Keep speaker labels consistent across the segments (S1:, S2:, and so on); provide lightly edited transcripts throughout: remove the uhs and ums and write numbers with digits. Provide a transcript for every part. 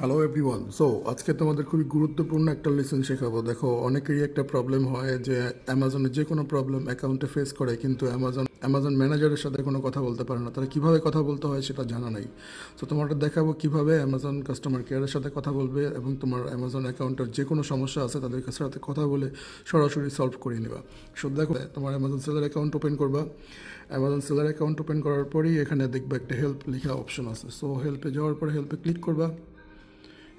S1: Hello everyone. আজকে তোমাদের খুবই গুরুত্বপূর্ণ একটা লেসন শেখাবো। দেখো, অনেকেরই একটা প্রবলেম হয় যে অ্যামাজনে যে কোনো প্রবলেম অ্যাকাউন্টে ফেস করে, কিন্তু অ্যামাজন ম্যানেজারের সাথে কোনো কথা বলতে পারে না। তারা কীভাবে কথা বলতে হয় সেটা জানা নাই। তোমাদের দেখাবো কীভাবে অ্যামাজন কাস্টমার কেয়ারের সাথে কথা বলবে এবং তোমার অ্যামাজন অ্যাকাউন্টের যে কোনো সমস্যা আছে তাদের সাথে কথা বলে সরাসরি সলভ করে নেবা। দেখো, তোমার অ্যামাজন সেলার অ্যাকাউন্ট ওপেন করবা। অ্যামাজন সেলার অ্যাকাউন্ট ওপেন করার পরেই এখানে দেখবে একটা হেল্প লেখা অপশন আছে। হেল্পে যাওয়ার পরে হেল্পে ক্লিক করবা।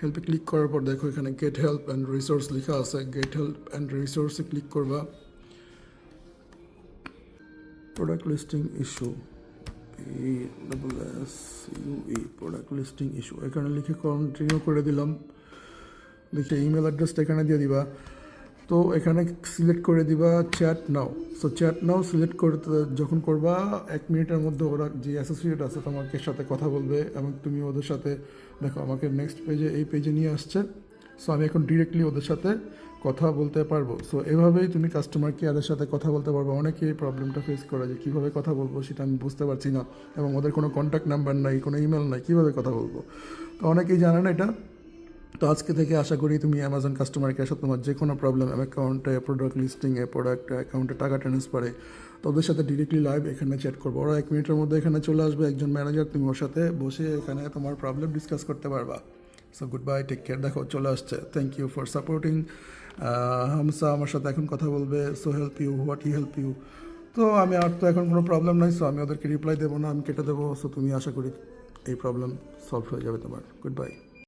S1: হেল্পে ক্লিক করার পর দেখো এখানে গেট হেল্প অ্যান্ড রিসোর্স লেখা আছে। গেট হেল্প অ্যান্ড রিসোর্সে ক্লিক করবা। Product listing issue, PSSUE product listing issue এখানে লিখে কন্টিনিউ করে দিলাম। দেখে ইমেল অ্যাড্রেসটা এখানে দিয়ে দিবা। তো এখানে সিলেক্ট করে দিবা চ্যাট নাও। চ্যাট নাও সিলেক্ট করতে যখন করবা 1 মিনিটের মধ্যে ওরা যে অ্যাসোসিয়েট আছে তোমাকে সাথে কথা বলবে এবং তুমি ওদের সাথে দেখো আমাকে নেক্সট পেজে এই পেজে নিয়ে আসছে। আমি এখন ডিরেক্টলি ওদের সাথে কথা বলতে পারবো। এভাবেই তুমি কাস্টমার কেয়ারের সাথে কথা বলতে পারবো। অনেকে এই প্রবলেমটা ফেস করে যে কীভাবে কথা বলবো সেটা আমি বুঝতে পারছি না এবং ওদের কোনো কন্ট্যাক্ট নাম্বার নাই, কোনো ইমেল নাই, কীভাবে কথা বলবো। অনেকেই জানে না এটা। আজকে থেকে আশা করি তুমি অ্যামাজন কাস্টমার কেয়ার সাথে তোমার যে কোনো প্রবলেম অ্যাকাউন্টে, প্রোডাক্ট লিস্টিংয়ে, প্রোডাক্ট অ্যাকাউন্টে টাকা ট্রান্সফারে ওদের সাথে ডিরেক্টলি লাইভ এখানে চ্যাট করবো। ওরা 1 মিনিটের মধ্যে এখানে চলে আসবে, একজন ম্যানেজার। তুমি ওর সাথে বসে এখানে তোমার প্রবলেম ডিসকাস করতে পারবা। Good bye, take care. দেখো চলে আসছে। Thank you for supporting Hamsa আমার সাথে এখন কথা বলবে। Help you, what I help you. আমি আর তো এখন কোনো প্রবলেম নাই। আমি ওদেরকে রিপ্লাই দেবো না, আমি কেটে দেবো। তুমি আশা করি এই প্রবলেম সলভ হয়ে যাবে তোমার। Good bye.